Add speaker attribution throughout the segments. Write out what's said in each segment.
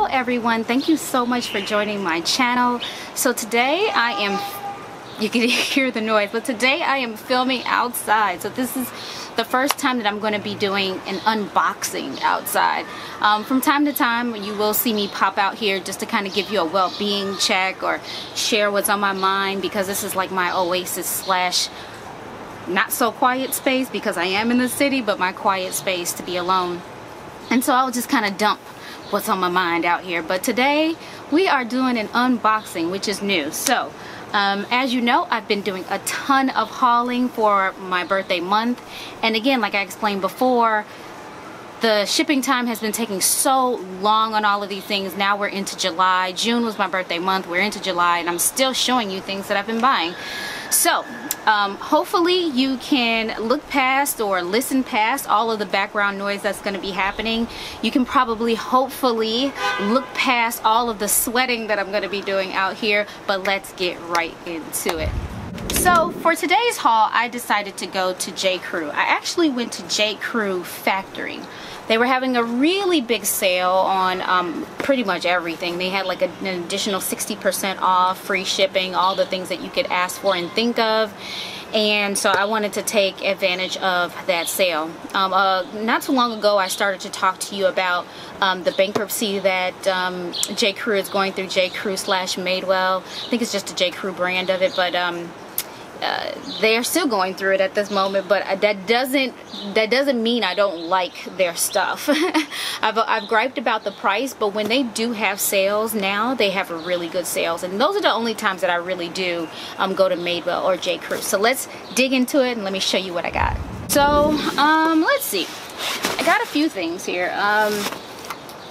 Speaker 1: Hello everyone, thank you so much for joining my channel. So today you can hear the noise, but today I am filming outside. So this is the first time that I'm going to be doing an unboxing outside. From time to time you will see me pop out here just to kind of give you a well-being check or share what's on my mind, because this is like my oasis slash not so quiet space, because I am in the city, but my quiet space to be alone. And so I'll just kind of dump what's on my mind out here. But today we are doing an unboxing, which is new. So as you know, I've been doing a ton of hauling for my birthday month, and again, like I explained before, the shipping time has been taking so long on all of these things. Now we're into July. June was my birthday month, we're into July, and I'm still showing you things that I've been buying. So hopefully you can look past or listen past all of the background noise that's going to be happening. You can probably hopefully look past all of the sweating that I'm going to be doing out here, but let's get right into it. So for today's haul, I decided to go to JCrew. I actually went to JCrew factory. They were having a really big sale on pretty much everything. They had like an additional 60% off, free shipping, all the things that you could ask for and think of. And so I wanted to take advantage of that sale. Not too long ago, I started to talk to you about the bankruptcy that JCrew is going through, JCrew slash Madewell. I think it's just a JCrew brand of it, but they are still going through it at this moment, but that doesn't mean I don't like their stuff. I've griped about the price, but when they do have sales now, they have really good sales, and those are the only times that I really do go to Madewell or JCrew. So let's dig into it and let me show you what I got. So let's see, I got a few things here.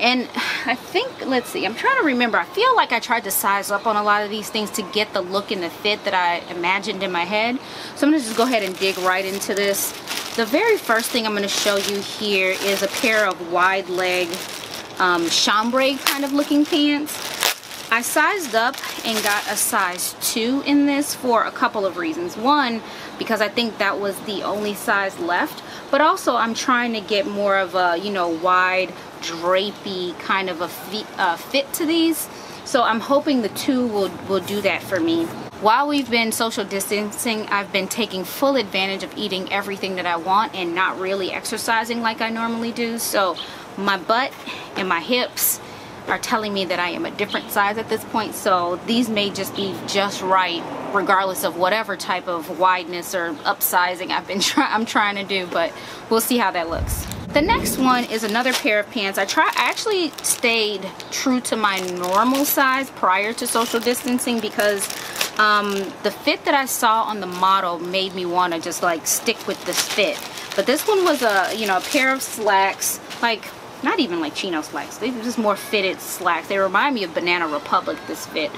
Speaker 1: And I think, let's see, I'm trying to remember. I feel like I tried to size up on a lot of these things to get the look and the fit that I imagined in my head. So I'm going to just go ahead and dig right into this. The very first thing I'm going to show you here is a pair of wide leg chambray kind of looking pants. I sized up and got a size 2 in this for a couple of reasons. One, because I think that was the only size left, but also I'm trying to get more of a, you know, wide drapey kind of a fit to these. So I'm hoping the 2 will do that for me. While we've been social distancing, I've been taking full advantage of eating everything that I want and not really exercising like I normally do. So my butt and my hips are telling me that I am a different size at this point, so these may just be just right regardless of whatever type of wideness or upsizing I'm trying to do, but we'll see how that looks. The next one is another pair of pants. I actually stayed true to my normal size prior to social distancing, because the fit that I saw on the model made me want to just like stick with this fit. But this one was a, you know, a pair of slacks, like not even like chino slacks, they were just more fitted slacks. They remind me of Banana Republic, this fit.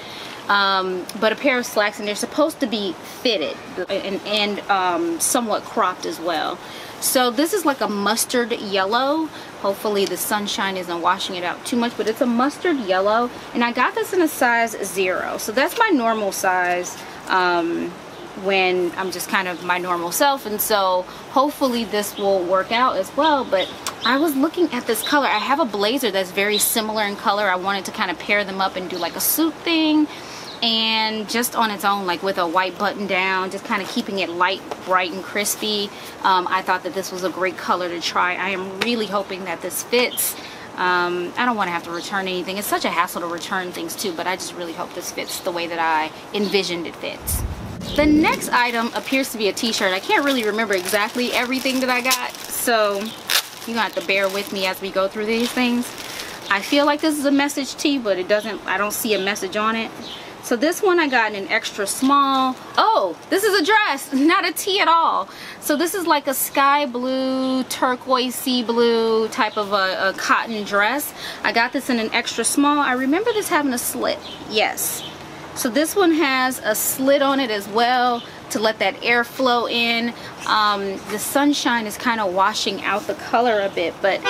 Speaker 1: But a pair of slacks, and they're supposed to be fitted and somewhat cropped as well. So this is like a mustard yellow. Hopefully the sunshine isn't washing it out too much, but it's a mustard yellow, and I got this in a size 0. So that's my normal size when I'm just kind of my normal self, and so hopefully this will work out as well. But I was looking at this color. I have a blazer that's very similar in color. I wanted to kind of pair them up and do like a suit thing, and just on its own, like with a white button down, just kind of keeping it light, bright, and crispy. I thought that this was a great color to try. I am really hoping that this fits. I don't want to have to return anything. It's such a hassle to return things too, but I just really hope this fits the way that I envisioned it fits. The next item appears to be a t-shirt. I can't really remember exactly everything that I got, so you're gonna have to bear with me as we go through these things. I feel like this is a message tee, but I don't see a message on it. So this one I got in an extra small. Oh, this is a dress, not a tee at all. So this is like a sky blue, turquoise, sea blue type of a cotton dress. I got this in an extra small. I remember this having a slit, yes. So this one has a slit on it as well to let that air flow in. The sunshine is kind of washing out the color a bit, but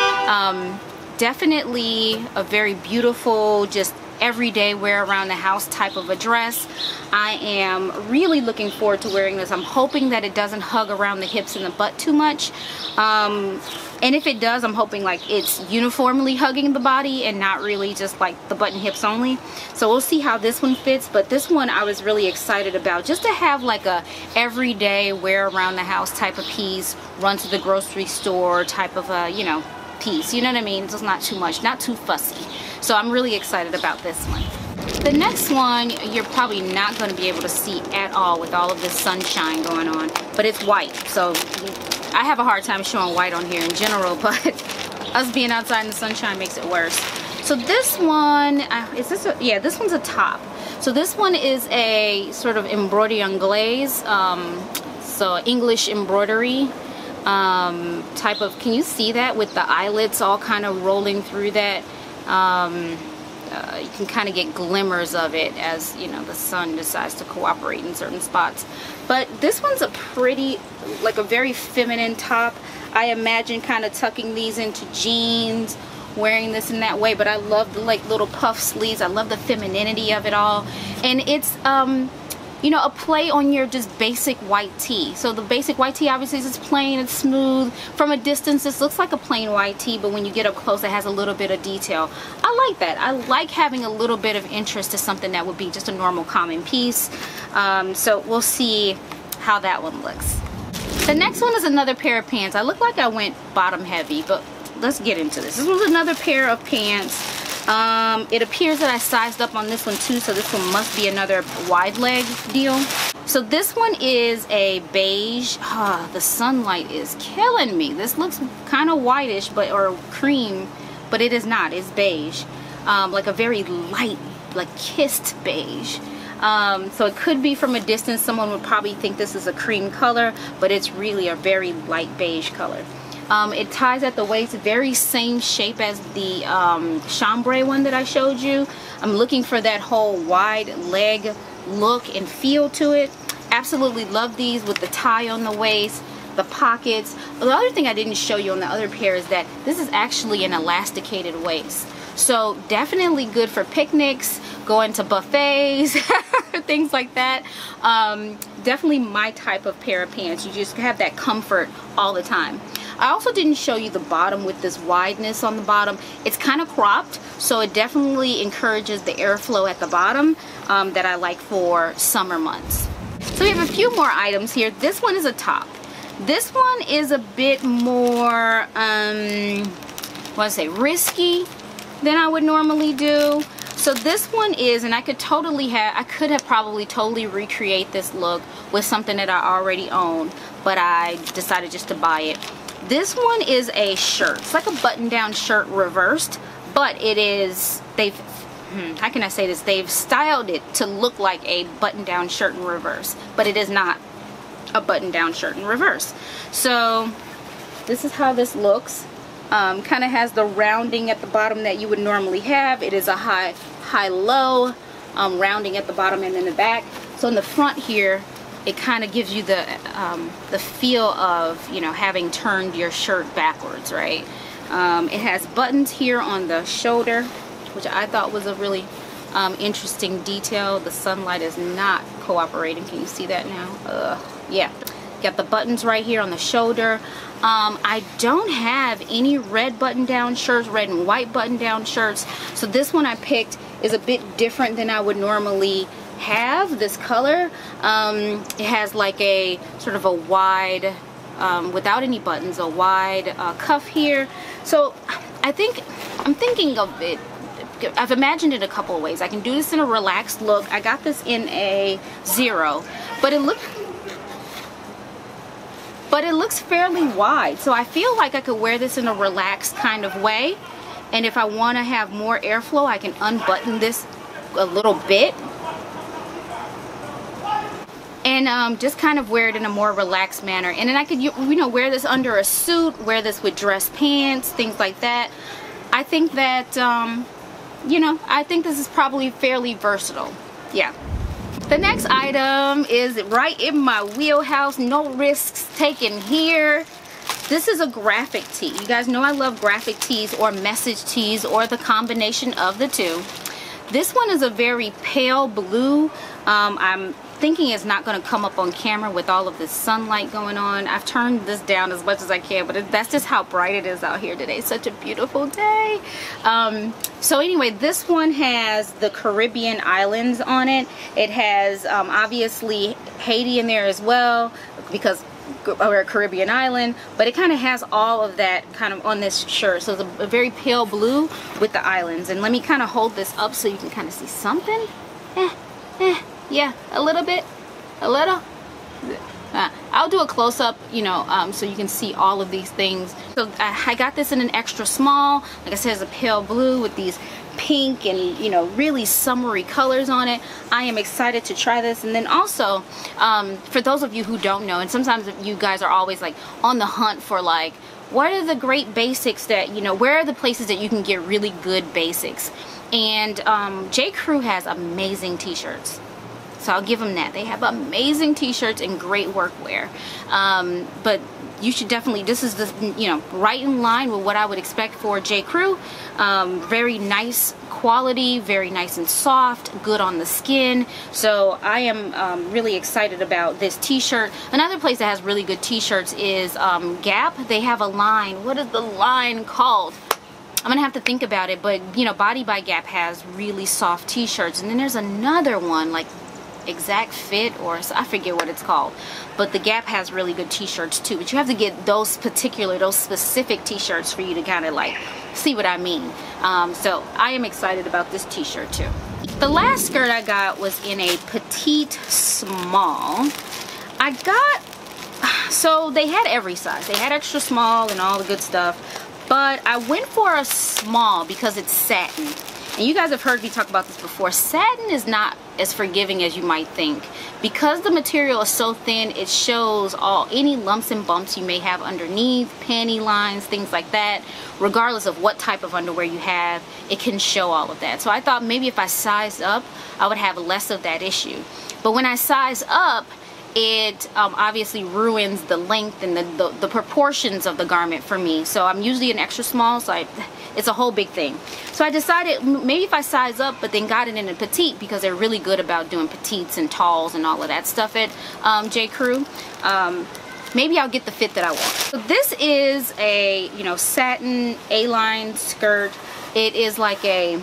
Speaker 1: definitely a very beautiful, just everyday wear around the house type of a dress. I am really looking forward to wearing this. I'm hoping that it doesn't hug around the hips and the butt too much. And if it does, I'm hoping like it's uniformly hugging the body and not really just like the butt and hips only. So we'll see how this one fits, but this one I was really excited about, just to have like a everyday wear around the house type of piece, run to the grocery store type of a, you know, piece. You know what I mean? It's just not too much, not too fussy. So I'm really excited about this one. The next one you're probably not going to be able to see at all with all of this sunshine going on, but it's white. So I have a hard time showing white on here in general, but us being outside in the sunshine makes it worse. So this one, is this a, yeah, this one's a top. So this one is a sort of embroidery anglaise, so English embroidery type of, can you see that with the eyelets all kind of rolling through that? You can kind of get glimmers of it as, you know, the sun decides to cooperate in certain spots. But this one's a pretty, like a very feminine top. I imagine kind of tucking these into jeans, wearing this in that way, but I love the like little puff sleeves. I love the femininity of it all. And it's, you know, a play on your just basic white tee. So the basic white tee obviously is plain, it's smooth. From a distance, this looks like a plain white tee, but when you get up close, it has a little bit of detail. I like that. I like having a little bit of interest to something that would be just a normal common piece. So we'll see how that one looks. The next one is another pair of pants. I look like I went bottom heavy, but let's get into this. This was another pair of pants. It appears that I sized up on this one too, so this one must be another wide leg deal. So this one is a beige. The sunlight is killing me. This looks kind of whitish, or cream, but it is not. It's beige, like a very light, like kissed beige. So it could be from a distance someone would probably think this is a cream color, but it's really a very light beige color. It ties at the waist, very same shape as the chambray one that I showed you. I'm looking for that whole wide leg look and feel to it. Absolutely love these with the tie on the waist, the pockets. The other thing I didn't show you on the other pair is that this is actually an elasticated waist. So definitely good for picnics, going to buffets, things like that. Definitely my type of pair of pants. You just have that comfort all the time. I also didn't show you the bottom with this wideness on the bottom. It's kind of cropped, so it definitely encourages the airflow at the bottom that I like for summer months. So we have a few more items here. This one is a top. This one is a bit more, risky than I would normally do. So this one is, and I could have probably totally recreate this look with something that I already own, but I decided just to buy it. This one is a shirt. It's like a button-down shirt reversed, but it is, how can I say this? They've styled it to look like a button-down shirt in reverse, but it is not a button-down shirt in reverse. So this is how this looks. Kind of has the rounding at the bottom that you would normally have. It is a high-low rounding at the bottom and in the back. So in the front here, it kind of gives you the feel of, you know, having turned your shirt backwards, right? It has buttons here on the shoulder, which I thought was a really interesting detail. The sunlight is not cooperating. Can you see that now? Yeah. Got the buttons right here on the shoulder. I don't have any red button-down shirts, red and white button-down shirts. So this one I picked is a bit different than I would normally have. This color, it has like a sort of a wide, without any buttons, a wide cuff here. So I'm thinking of it, I've imagined it a couple of ways. I can do this in a relaxed look. I got this in a 0, but it looks fairly wide. So I feel like I could wear this in a relaxed kind of way. And if I want to have more airflow, I can unbutton this a little bit and just kind of wear it in a more relaxed manner. And then I could, you know, wear this under a suit, wear this with dress pants, things like that. I think that, you know, I think this is probably fairly versatile. Yeah. The next item is right in my wheelhouse, no risks taken here. This is a graphic tee. You guys know I love graphic tees or message tees or the combination of the two. This one is a very pale blue. I'm thinking it's not going to come up on camera with all of this sunlight going on. I've turned this down as much as I can, but that's just how bright it is out here today. Such a beautiful day. So anyway, this one has the Caribbean islands on it. It has obviously Haiti in there as well, because we're a Caribbean island, but it kind of has all of that kind of on this shirt. So it's a very pale blue with the islands. And let me kind of hold this up so you can kind of see something. Yeah, a little bit, a little. I'll do a close-up, you know, so you can see all of these things. So I got this in an extra small. Like I said, it's a pale blue with these pink and, you know, really summery colors on it. I am excited to try this. And then also, for those of you who don't know, and sometimes you guys are always like on the hunt for like, what are the great basics that, you know, where are the places that you can get really good basics? And JCrew has amazing t-shirts. So I'll give them that. They have amazing t-shirts and great workwear. But you should definitely, this is the, you know, right in line with what I would expect for JCrew. Very nice quality, very nice and soft, good on the skin. So I am really excited about this t-shirt. Another place that has really good t-shirts is Gap. They have a line. What is the line called? I'm gonna have to think about it, but you know, Body by Gap has really soft t-shirts. And then there's another one like Exact Fit, or I forget what it's called, but the Gap has really good t-shirts too. But you have to get those specific t-shirts for you to kind of like see what I mean. So I am excited about this t-shirt too. The last skirt I got was in a petite small. So they had every size. They had extra small and all the good stuff, but I went for a small because it's satin. And you guys have heard me talk about this before. Satin is not as forgiving as you might think. Because the material is so thin, it shows any lumps and bumps you may have underneath, panty lines, things like that. Regardless of what type of underwear you have, it can show all of that. So I thought maybe if I sized up, I would have less of that issue. But when I size up, it obviously ruins the length and the proportions of the garment for me. So I'm usually an extra small, so it's a whole big thing. So I decided maybe if I size up, but then got it in a petite, because they're really good about doing petites and talls and all of that stuff at JCrew. Maybe I'll get the fit that I want. So this is a, you know, satin A-line skirt. It is like a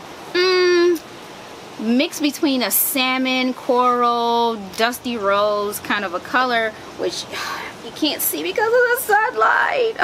Speaker 1: mix between a salmon, coral, dusty rose kind of a color, which you can't see because of the sunlight.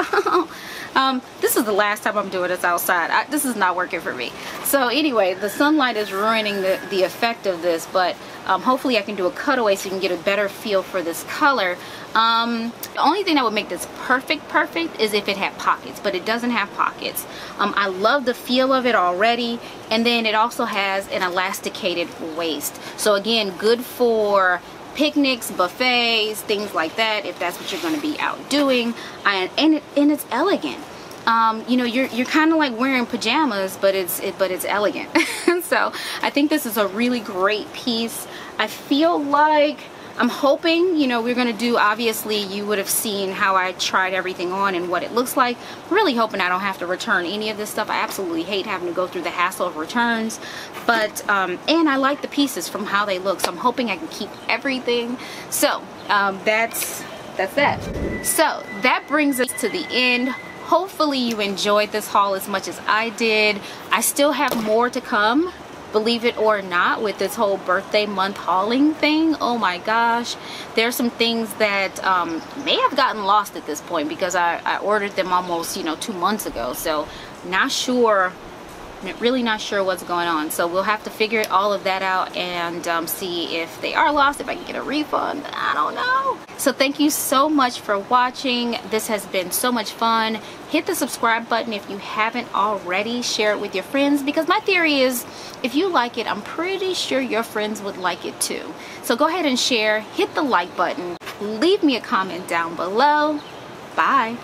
Speaker 1: This is the last time I'm doing this outside. This is not working for me. So anyway, the sunlight is ruining the effect of this, but hopefully I can do a cutaway so you can get a better feel for this color. The only thing that would make this perfect is if it had pockets, but it doesn't have pockets. I love the feel of it already, and then it also has an elasticated waist. So again, good for picnics, buffets, things like that, if that's what you're going to be out doing. And it's elegant. You know, you're kind of like wearing pajamas, but it's elegant. So I think this is a really great piece. I feel like, I'm hoping, you know, we're going to do, obviously you would have seen how I tried everything on and what it looks like. I'm really hoping I don't have to return any of this stuff. I absolutely hate having to go through the hassle of returns. But, and I like the pieces from how they look, so I'm hoping I can keep everything. So, that's that. So, that brings us to the end. Hopefully you enjoyed this haul as much as I did. I still have more to come, believe it or not, with this whole birthday month hauling thing. Oh my gosh, there's some things that may have gotten lost at this point because I ordered them almost, you know, 2 months ago. So not sure, really not sure what's going on. So we'll have to figure all of that out and see if they are lost, if I can get a refund. I don't know. So thank you so much for watching. This has been so much fun. Hit the subscribe button if you haven't already. Share it with your friends, because my theory is if you like it, I'm pretty sure your friends would like it too. So go ahead and share. Hit the like button. Leave me a comment down below. Bye.